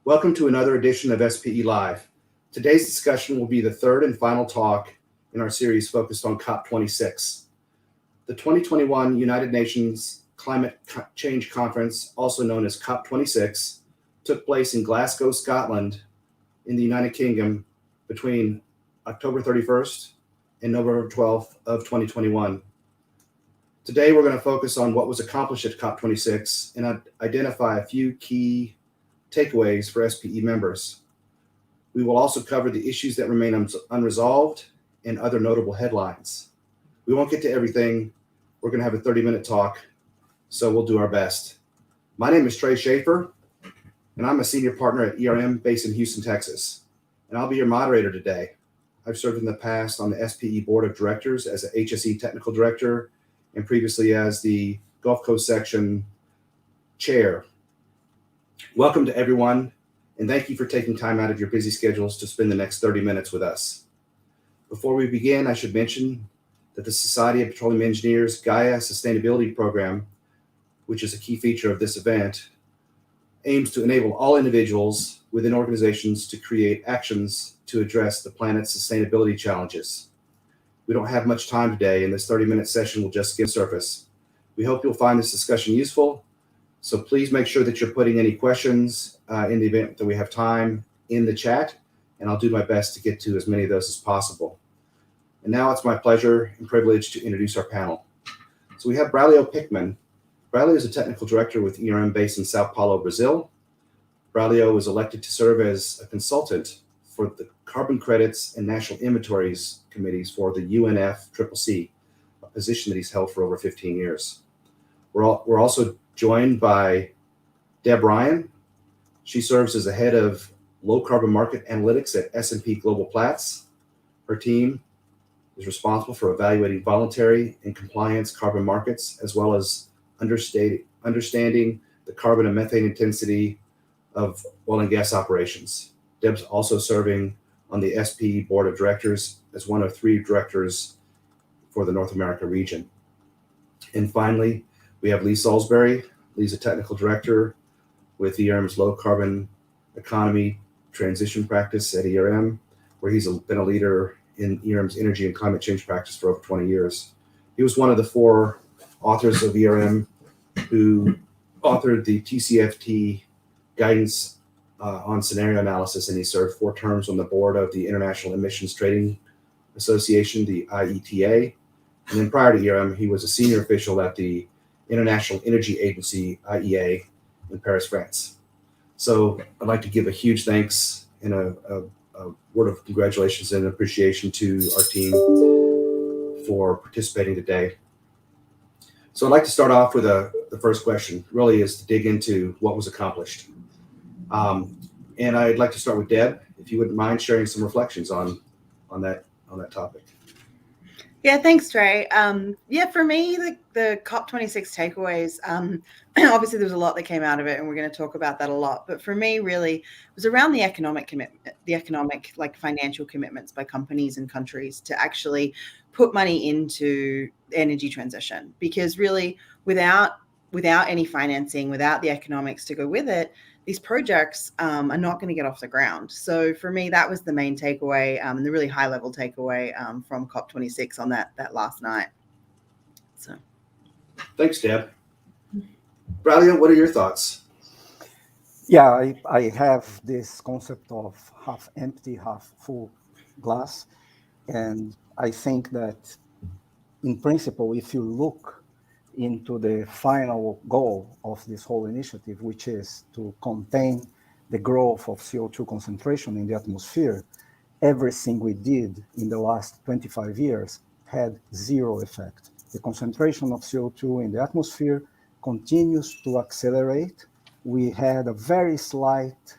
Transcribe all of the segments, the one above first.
Welcome to another edition of SPE Live. Today's discussion will be the third and final talk in our series focused on COP26. The 2021 United Nations Climate Change Conference, also known as COP26, took place in Glasgow, Scotland, in the United Kingdom between October 31st and November 12th of 2021. Today, we're going to focus on what was accomplished at COP26 and identify a few key takeaways for SPE members. We will also cover the issues that remain unresolved and other notable headlines. We won't get to everything. We're going to have a 30-minute talk, so we'll do our best. My name is Trey Schaefer, and I'm a senior partner at ERM based in Houston, Texas, and I'll be your moderator today. I've served in the past on the SPE Board of Directors as an HSE Technical Director and previously as the Gulf Coast Section Chair. Welcome to everyone, and thank you for taking time out of your busy schedules to spend the next 30 minutes with us. Before we begin, I should mention that the Society of Petroleum Engineers Gaia Sustainability Program, which is a key feature of this event, aims to enable all individuals within organizations to create actions to address the planet's sustainability challenges. We don't have much time today, and this 30-minute session will just skim the surface. We hope you'll find this discussion useful, so please make sure that you're putting any questions in the event that we have time in the chat, and I'll do my best to get to as many of those as possible. And now it's my pleasure and privilege to introduce our panel. So we have Braulio Pickman. Braulio is a technical director with ERM based in Sao Paulo, Brazil. Braulio was elected to serve as a consultant for the Carbon Credits and National Inventories committees for the UNFCCC, a position that he's held for over 15 years. We're also joined by Deb Ryan. She serves as the head of low carbon market analytics at S&P Global Platts. Her team is responsible for evaluating voluntary and compliance carbon markets, as well as understanding the carbon and methane intensity of oil and gas operations. Deb's also serving on the SPE Board of Directors as one of 3 directors for the North America region. And finally, we have Lee Salisbury. Lee's a technical director with ERM's low carbon economy transition practice at ERM, where he's been a leader in ERM's energy and climate change practice for over 20 years. He was one of the 4 authors of ERM who authored the TCFD guidance on scenario analysis, and he served 4 terms on the board of the International Emissions Trading Association, the IETA. And then prior to ERM, he was a senior official at the International Energy Agency, IEA, in Paris, France. So I'd like to give a huge thanks and a word of congratulations and appreciation to our team for participating today. So I'd like to start off with the first question, really is to dig into what was accomplished. And I'd like to start with Deb, if you wouldn't mind sharing some reflections on that topic. Yeah, thanks, Trey. For me, the COP26 takeaways, obviously there was a lot that came out of it, and we're going to talk about that a lot. But for me, really, it was around the economic commitment, financial commitments by companies and countries to actually put money into energy transition. Because really, without any financing, without the economics to go with it, these projects are not going to get off the ground. So for me, that was the main takeaway, and the really high level takeaway from COP26 on that last night. So, thanks, Deb. Braulio, what are your thoughts? Yeah, I have this concept of half empty, half full glass. And I think that in principle, if you look into the final goal of this whole initiative, which is to contain the growth of CO2 concentration in the atmosphere, everything we did in the last 25 years had 0 effect. The concentration of CO2 in the atmosphere continues to accelerate. We had a very slight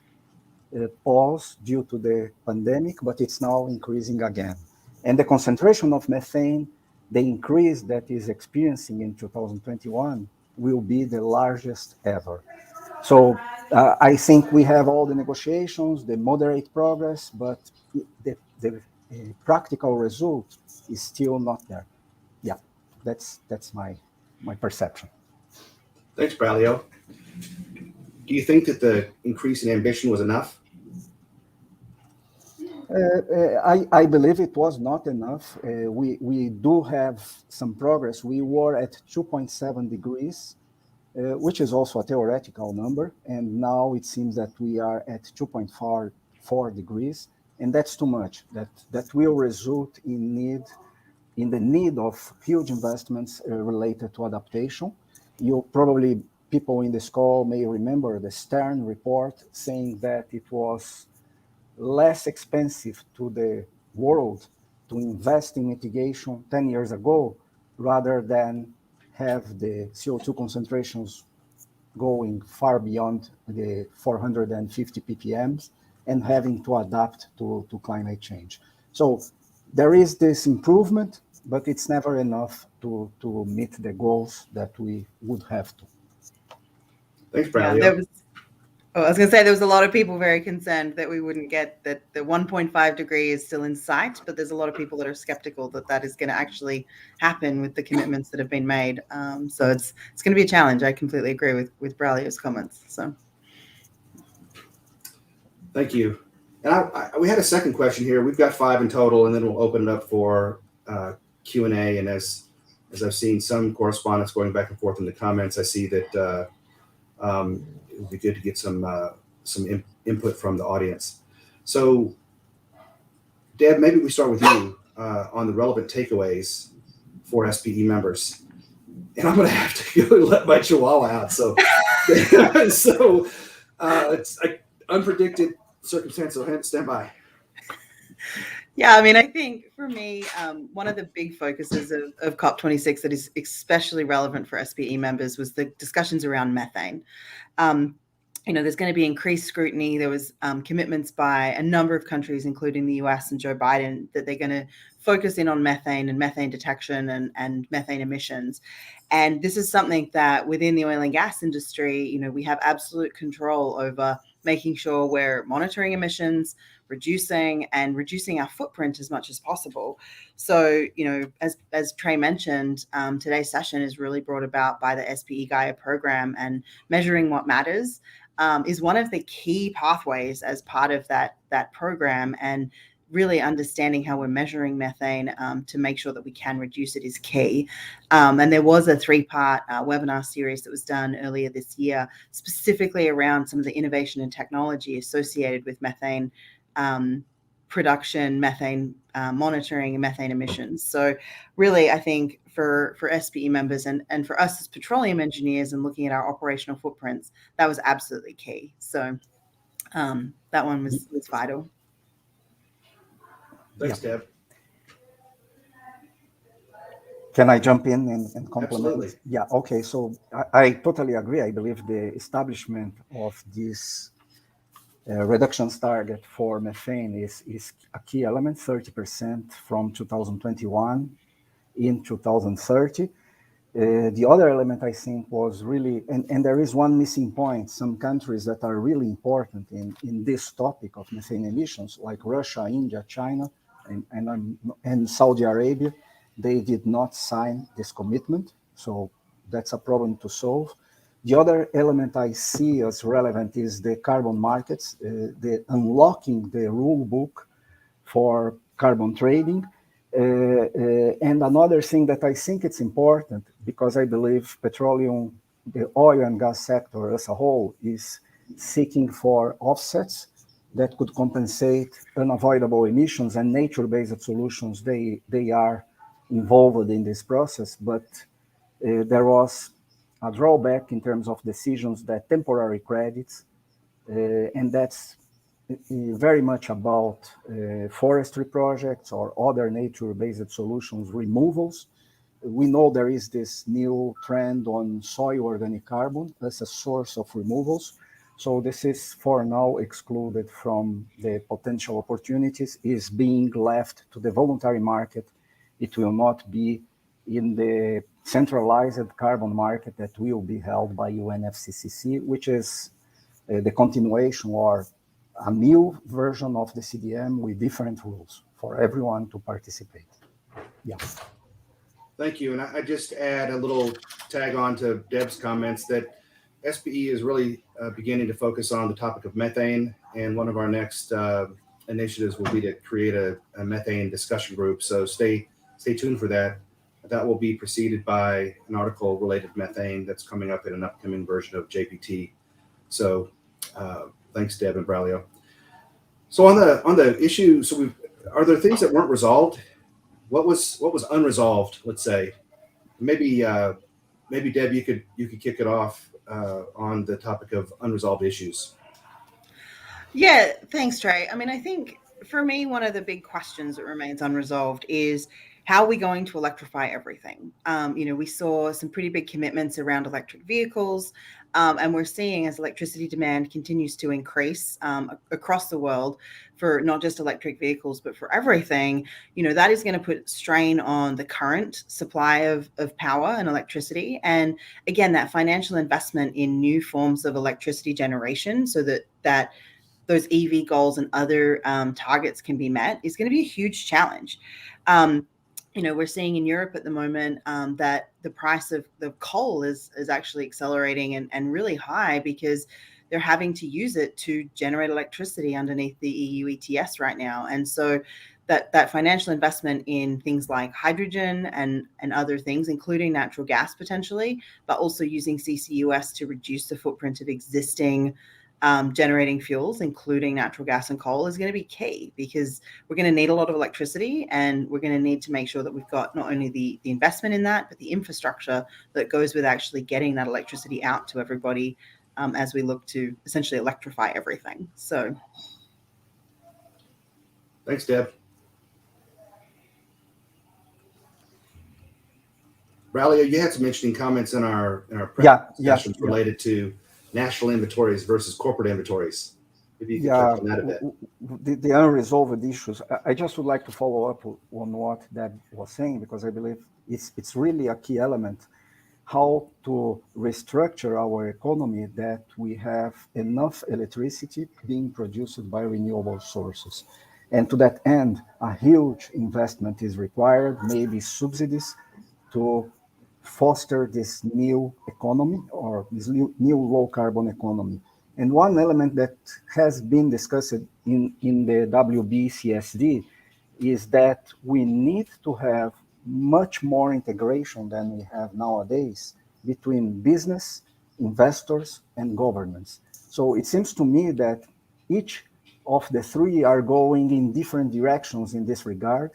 pause due to the pandemic, but it's now increasing again. And the concentration of methane, the increase that is experiencing in 2021 will be the largest ever. So I think we have all the negotiations, the moderate progress, but the practical result is still not there. Yeah, that's my perception. Thanks, Braulio. Do you think that the increase in ambition was enough? I believe it was not enough. We do have some progress. We were at 2.7 degrees, which is also a theoretical number. And now it seems that we are at 2.4 degrees. And that's too much. That will result in the need of huge investments related to adaptation. People in this call may remember the Stern report saying that it was less expensive to the world to invest in mitigation 10 years ago rather than have the CO2 concentrations going far beyond the 450 ppms and having to adapt to climate change. So there is this improvement, but it's never enough to meet the goals that we would have to. Thanks, Yeah, Bradley. I was going to say there was a lot of people very concerned that we wouldn't get that the 1.5 degree is still in sight, but there's a lot of people that are skeptical that is going to actually happen with the commitments that have been made. So it's going to be a challenge. I completely agree with Braulio's comments. So Thank you. And we had a second question here. We've got 5 in total, and then we'll open it up for Q&A. And as I've seen some correspondence going back and forth in the comments, I see that it would be good to get some input from the audience. So, Deb, maybe we start with you on the relevant takeaways for SPE members. And I'm going to have to go let my chihuahua out. So, it's an unpredicted circumstance. So stand by. yeah, I mean, I think for me, one of the big focuses of COP26 that is especially relevant for SPE members was the discussions around methane. There's going to be increased scrutiny. There was commitments by a number of countries, including the US and Joe Biden, that they're going to focus in on methane and methane detection and methane emissions. And this is something that within the oil and gas industry, we have absolute control over making sure we're monitoring emissions, reducing our footprint as much as possible. So, as Trey mentioned, today's session is really brought about by the SPE Gaia program, and measuring what matters is one of the key pathways as part of that program. And really understanding how we're measuring methane to make sure that we can reduce it is key. And there was a 3-part webinar series that was done earlier this year, specifically around some of the innovation and technology associated with methane production, methane monitoring, and methane emissions. So really, I think for SPE members and for us as petroleum engineers and looking at our operational footprints, that was absolutely key. So that one was vital. Thanks, Deb. Can I jump in and complement? Absolutely. Yeah, okay. So I totally agree. I believe the establishment of this reductions target for methane is a key element, 30% from 2021 in 2030. The other element I think was really, and there is one missing point, some countries that are really important in this topic of methane emissions, like Russia, India, China, and Saudi Arabia, they did not sign this commitment. So that's a problem to solve. The other element I see as relevant is the carbon markets, the unlocking the rule book for carbon trading. And another thing that I think it's important, because I believe petroleum, the oil and gas sector as a whole, is seeking for offsets that could compensate unavoidable emissions, and nature-based solutions, they are involved in this process. But there was a drawback in terms of decisions that temporary credits, and that's very much about forestry projects or other nature-based solutions removals. We know there is this new trend on soil organic carbon as a source of removals. So this is for now excluded from the potential opportunities, is being left to the voluntary market. It will not be in the centralized carbon market that will be held by UNFCCC, which is the continuation or a new version of the CDM with different rules for everyone to participate. Yeah. Thank you. And I just add a little tag on to Deb's comments that SPE is really beginning to focus on the topic of methane, and one of our next initiatives will be to create a methane discussion group. So stay tuned for that. That will be preceded by an article related to methane that's coming up in an upcoming version of JPT. So thanks, Deb and Braulio. So on the issue, are there things that weren't resolved? What was unresolved? Let's say maybe Deb, you could kick it off on the topic of unresolved issues. Yeah, thanks, Trey. I mean, I think for me, one of the big questions that remains unresolved is how are we going to electrify everything? We saw some pretty big commitments around electric vehicles, and we're seeing as electricity demand continues to increase across the world for not just electric vehicles, but for everything, that is going to put strain on the current supply of power and electricity. And again, that financial investment in new forms of electricity generation so that those EV goals and other targets can be met is going to be a huge challenge. We're seeing in Europe at the moment that the price of the coal is actually accelerating and really high because they're having to use it to generate electricity underneath the EU ETS right now. And so that financial investment in things like hydrogen and other things, including natural gas potentially, but also using CCUS to reduce the footprint of existing generating fuels, including natural gas and coal, is going to be key because we're going to need a lot of electricity, and we're going to need to make sure that we've got not only the investment in that, but the infrastructure that goes with actually getting that electricity out to everybody as we look to essentially electrify everything. So, thanks, Deb. Braulio, you had some interesting comments in our sessions related to national inventories versus corporate inventories. Maybe you could touch on that a bit. The unresolved issues. I just would like to follow up on what Deb was saying, because I believe it's really a key element how to restructure our economy that we have enough electricity being produced by renewable sources. And to that end, a huge investment is required, maybe subsidies, to foster this new economy or this new low carbon economy. And one element that has been discussed in the WBCSD is that we need to have much more integration than we have nowadays between business, investors, and governments. So it seems to me that each of the three are going in different directions in this regard.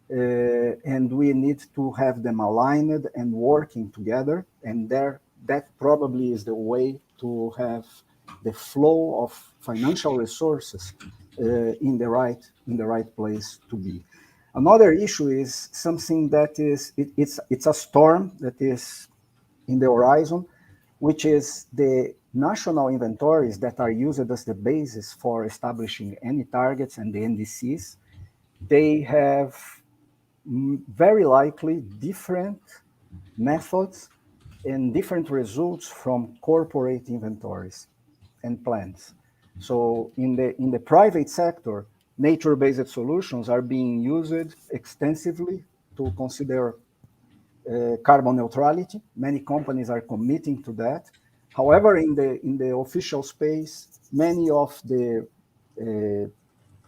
And we need to have them aligned and working together. And that probably is the way to have the flow of financial resources in the right place to be. Another issue is something that it's a storm that is in the horizon, which is the national inventories that are used as the basis for establishing any targets and the NDCs. They have very likely different methods and different results from corporate inventories and plans. So in the private sector, nature-based solutions are being used extensively to consider carbon neutrality. Many companies are committing to that. However, in the official space, many of the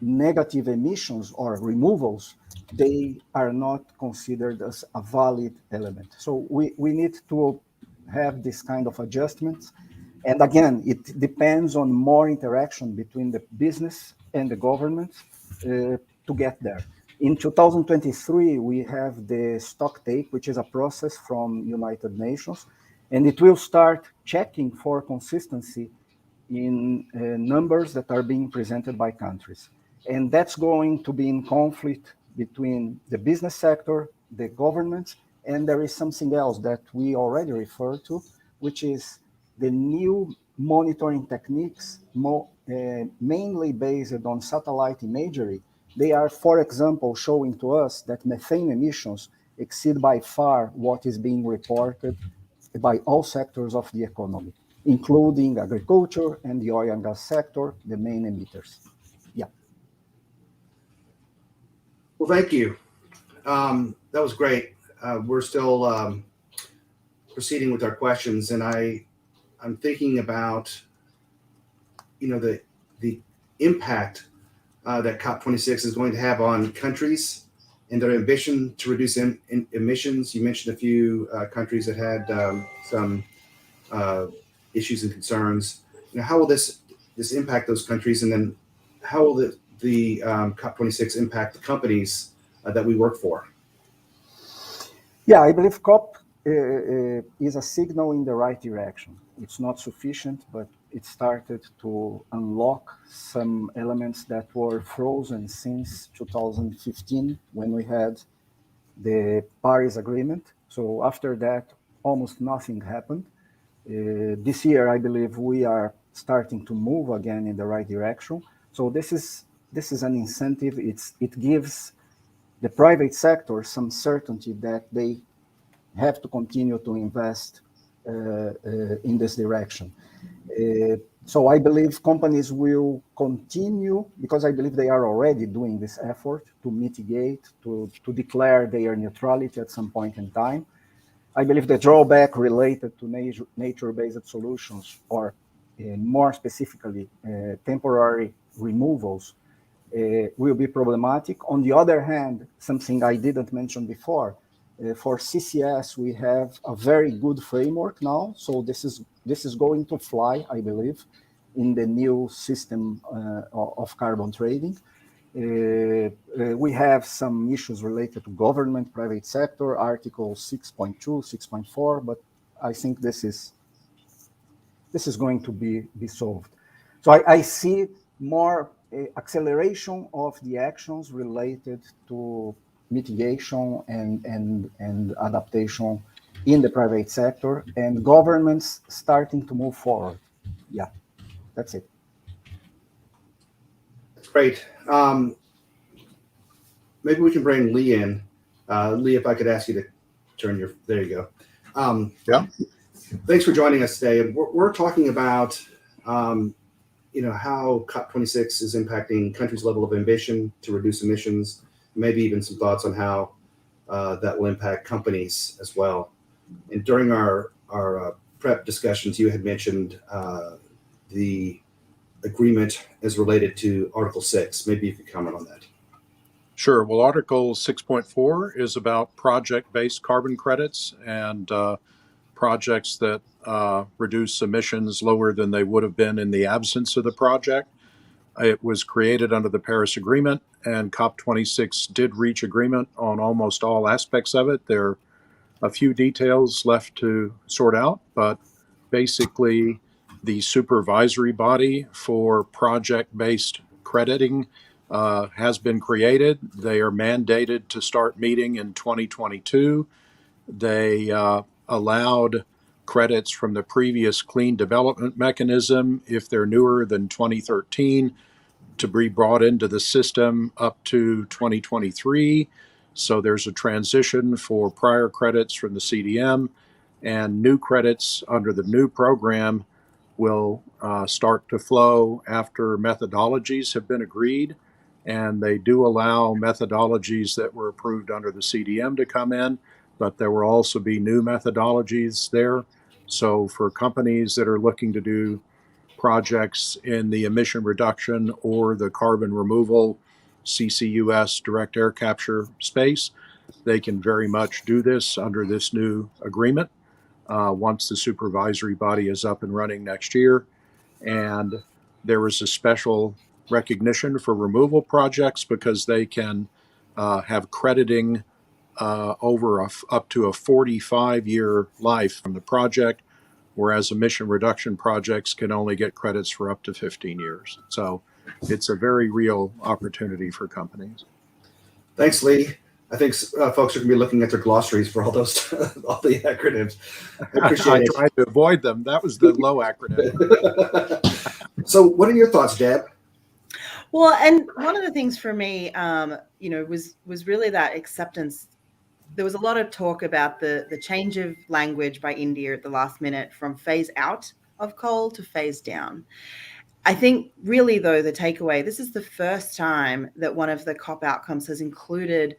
negative emissions or removals, they are not considered as a valid element. So we need to have this kind of adjustments. And again, it depends on more interaction between the business and the government to get there. In 2023, we have the stock take, which is a process from United Nations, and it will start checking for consistency in numbers that are being presented by countries. And that's going to be in conflict between the business sector, the governments, and there is something else that we already referred to, which is the new monitoring techniques, mainly based on satellite imagery. They are, for example, showing to us that methane emissions exceed by far what is being reported by all sectors of the economy, including agriculture and the oil and gas sector, the main emitters. Yeah. Well, thank you. That was great. We're still proceeding with our questions, and I I'm thinking about, the impact that COP26 is going to have on countries and their ambition to reduce emissions. You mentioned a few countries that had some issues and concerns. How will this impact those countries, and then how will the COP26 impact the companies that we work for? Yeah, I believe COP is a signal in the right direction. It's not sufficient, but it started to unlock some elements that were frozen since 2015 when we had the Paris Agreement. So after that, almost nothing happened. This year, I believe we are starting to move again in the right direction. So this is an incentive. It gives the private sector some certainty that they have to continue to invest in this direction. So I believe companies will continue, because I believe they are already doing this effort to mitigate, to declare their neutrality at some point in time. I believe the drawback related to nature-based solutions, or more specifically, temporary removals, will be problematic. On the other hand, something I didn't mention before, for CCS, we have a very good framework now. So this is going to fly, I believe, in the new system of carbon trading. We have some issues related to government, private sector, Article 6.2, 6.4, but I think this is going to be solved. So I see more acceleration of the actions related to mitigation and adaptation in the private sector, and governments starting to move forward. Yeah, that's it. That's great. Maybe we can bring Lee in. Lee, if I could ask you to turn your, there you go. Yeah. Thanks for joining us today. And we're talking about, how COP26 is impacting countries' level of ambition to reduce emissions, maybe even some thoughts on how that will impact companies as well. And during our prep discussions, you had mentioned the agreement as related to Article 6. Maybe you could comment on that. Sure. Well, Article 6.4 is about project-based carbon credits and projects that reduce emissions lower than they would have been in the absence of the project. It was created under the Paris Agreement, and COP26 did reach agreement on almost all aspects of it. There are a few details left to sort out, but basically the supervisory body for project-based crediting has been created. They are mandated to start meeting in 2022. They allowed credits from the previous clean development mechanism, if they're newer than 2013, to be brought into the system up to 2023. So there's a transition for prior credits from the CDM, and new credits under the new program will start to flow after methodologies have been agreed. And they do allow methodologies that were approved under the CDM to come in, but there will also be new methodologies there. So for companies that are looking to do projects in the emission reduction or the carbon removal CCUS direct air capture space, they can very much do this under this new agreement once the supervisory body is up and running next year. And there is a special recognition for removal projects because they can have crediting over up to a 45-year life from the project, whereas emission reduction projects can only get credits for up to 15 years. So it's a very real opportunity for companies. Thanks, Lee. I think folks are going to be looking at their glossaries for all those, all the acronyms. I appreciate it. I tried to avoid them. That was the low acronym. So what are your thoughts, Deb? Well, and one of the things for me, was really that acceptance. There was a lot of talk about the change of language by India at the last minute from phase out of coal to phase down. I think really, though, the takeaway, this is the first time that one of the COP outcomes has included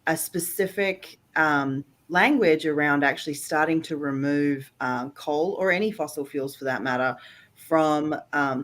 a specific language around actually starting to remove coal or any fossil fuels for that matter from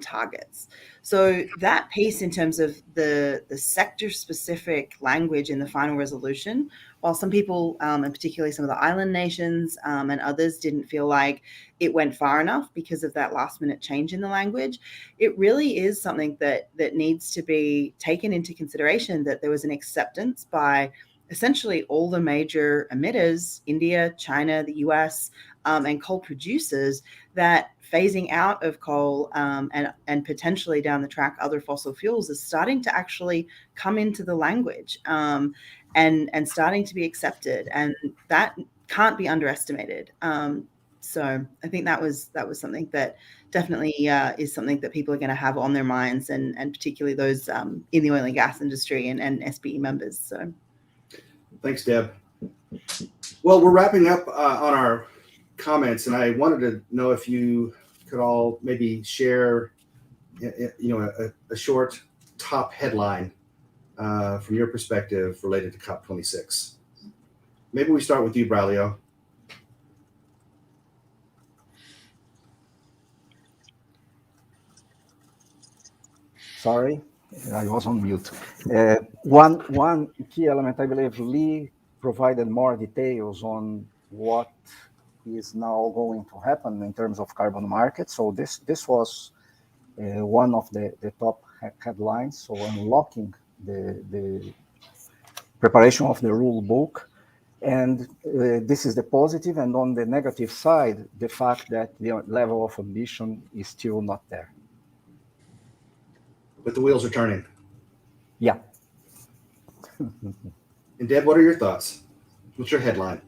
targets. So that piece in terms of the sector-specific language in the final resolution, while some people, and particularly some of the island nations and others, didn't feel like it went far enough because of that last-minute change in the language, it really is something that needs to be taken into consideration, that there was an acceptance by essentially all the major emitters, India, China, the US, and coal producers, that phasing out of coal and potentially down the track other fossil fuels is starting to actually come into the language and starting to be accepted, and that can't be underestimated. So I think that was something that definitely is something that people are going to have on their minds, and particularly those in the oil and gas industry and SPE members. So. Thanks, Deb. Well, we're wrapping up on our comments, and I wanted to know if you could all maybe share, a short top headline from your perspective related to COP26. Maybe we start with you, Braulio. Sorry, I was on mute. One key element, I believe Lee provided more details on what is now going to happen in terms of carbon market. So this was one of the top headlines. So unlocking the preparation of the rule book. And this is the positive. And on the negative side, the fact that the level of ambition is still not there. But the wheels are turning. Yeah. And Deb, what are your thoughts? What's your headline?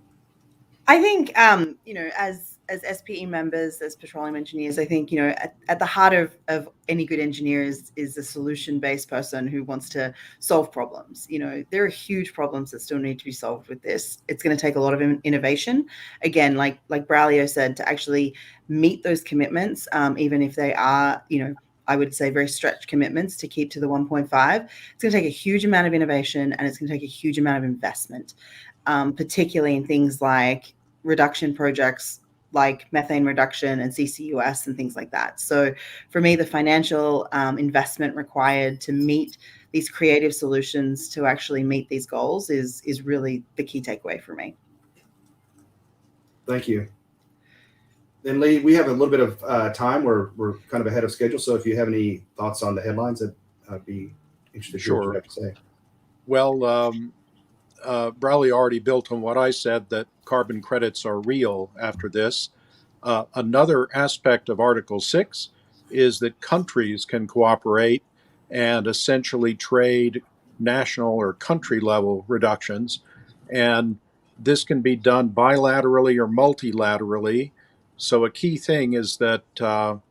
I think, as SPE members, as petroleum engineers, I think, at the heart of any good engineer is a solution-based person who wants to solve problems. There are huge problems that still need to be solved with this. It's going to take a lot of innovation. Again, like Braulio said, to actually meet those commitments, even if they are, I would say very stretched commitments to keep to the 1.5, it's going to take a huge amount of innovation, and it's going to take a huge amount of investment, particularly in things like reduction projects like methane reduction and CCUS and things like that. So for me, the financial investment required to meet these creative solutions to actually meet these goals is really the key takeaway for me. Thank you. And Lee, we have a little bit of time. We're kind of ahead of schedule. So if you have any thoughts on the headlines, I'd be interested to hear what you have to say. Well, Braulio already built on what I said, that carbon credits are real after this. Another aspect of Article 6 is that countries can cooperate and essentially trade national or country level reductions. And this can be done bilaterally or multilaterally. So a key thing is that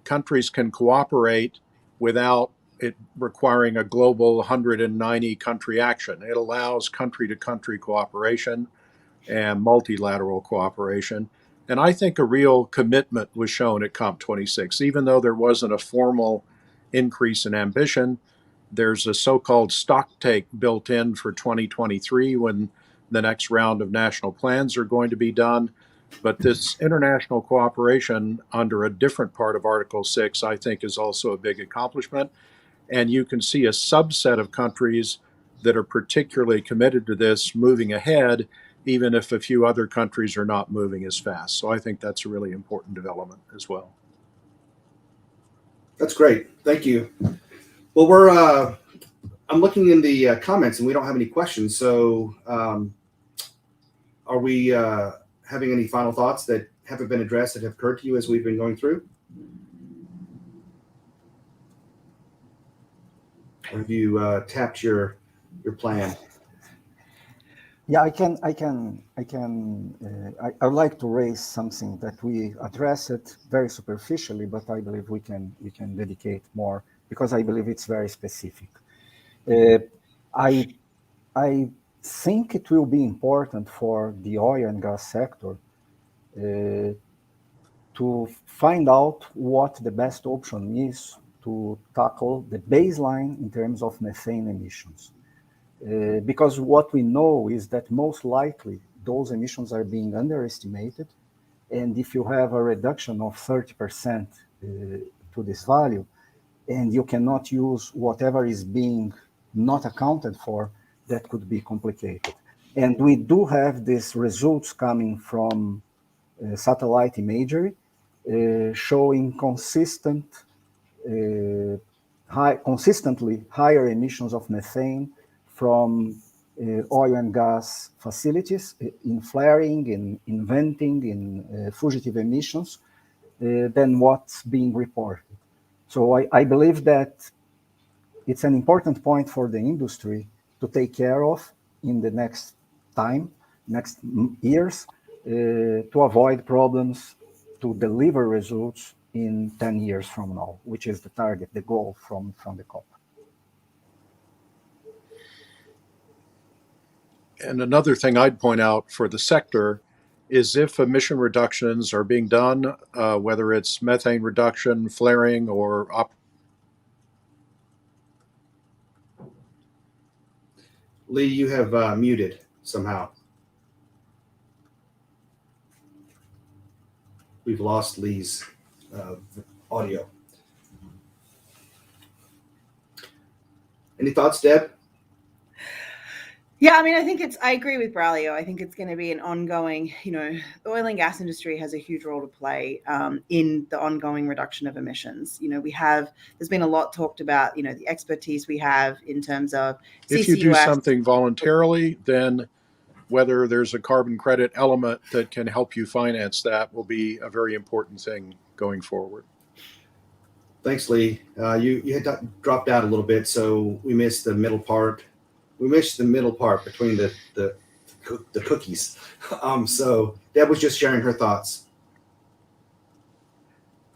countries can cooperate without it requiring a global 190 country action. It allows country to country cooperation and multilateral cooperation. And I think a real commitment was shown at COP26. Even though there wasn't a formal increase in ambition, there's a so-called stock take built in for 2023 when the next round of national plans are going to be done. But this international cooperation under a different part of Article 6, I think, is also a big accomplishment. And you can see a subset of countries that are particularly committed to this moving ahead, even if a few other countries are not moving as fast. So I think that's a really important development as well. That's great. Thank you. Well, I'm looking in the comments and we don't have any questions. So are we having any final thoughts that haven't been addressed that have occurred to you as we've been going through? Or have you tapped your plan? Yeah, I'd like to raise something that we address it very superficially, but I believe we can dedicate more because I believe it's very specific. I think it will be important for the oil and gas sector to find out what the best option is to tackle the baseline in terms of methane emissions. Because what we know is that most likely those emissions are being underestimated. And if you have a reduction of 30% to this value, and you cannot use whatever is being not accounted for, that could be complicated. And we do have these results coming from satellite imagery showing consistently higher emissions of methane from oil and gas facilities in flaring, in venting, in fugitive emissions than what's being reported. So I believe that it's an important point for the industry to take care of in the next years, to avoid problems to deliver results in 10 years from now, which is the target, the goal from the COP. And another thing I'd point out for the sector is if emission reductions are being done, whether it's methane reduction, flaring, or Lee, you have muted somehow. We've lost Lee's audio. Any thoughts, Deb? Yeah, I mean, I agree with Braulio. I think it's going to be an ongoing, the oil and gas industry has a huge role to play in the ongoing reduction of emissions. There's been a lot talked about, the expertise we have in terms of CCUS. If you do something voluntarily, then whether there's a carbon credit element that can help you finance that will be a very important thing going forward. Thanks, Lee. You had dropped out a little bit, so we missed the middle part. We missed the middle part between the cookies. So Deb was just sharing her thoughts.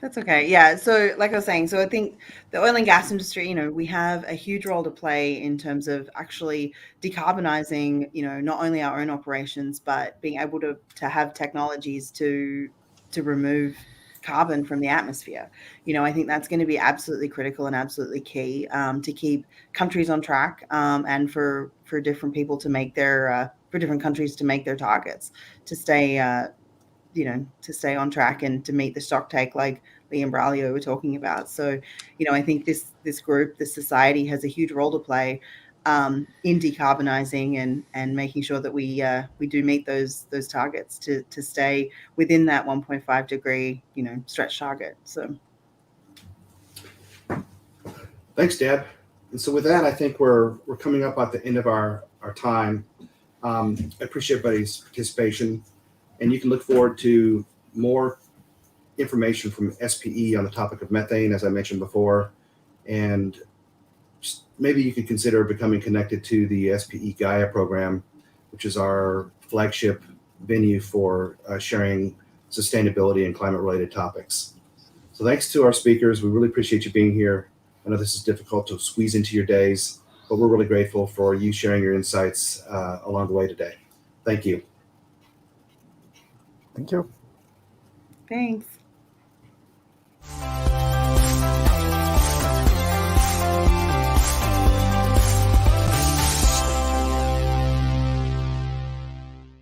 That's okay. Yeah. So like I was saying, so I think the oil and gas industry, we have a huge role to play in terms of actually decarbonizing, not only our own operations, but being able to have technologies to remove carbon from the atmosphere. I think that's going to be absolutely critical and absolutely key to keep countries on track and for different people to make for different countries to make their targets, to stay to stay on track and to meet the stock take like Lee and Braulio were talking about. So, I think this group, this society has a huge role to play in decarbonizing and making sure that we do meet those targets to stay within that 1.5 degree, stretch target. So. Thanks, Deb. And so with that, I think we're coming up at the end of our time. I appreciate everybody's participation. And you can look forward to more information from SPE on the topic of methane, as I mentioned before. And maybe you could consider becoming connected to the SPE Gaia program, which is our flagship venue for sharing sustainability and climate-related topics. So thanks to our speakers. We really appreciate you being here. I know this is difficult to squeeze into your days, but we're really grateful for you sharing your insights along the way today. Thank you. Thank you. Thanks.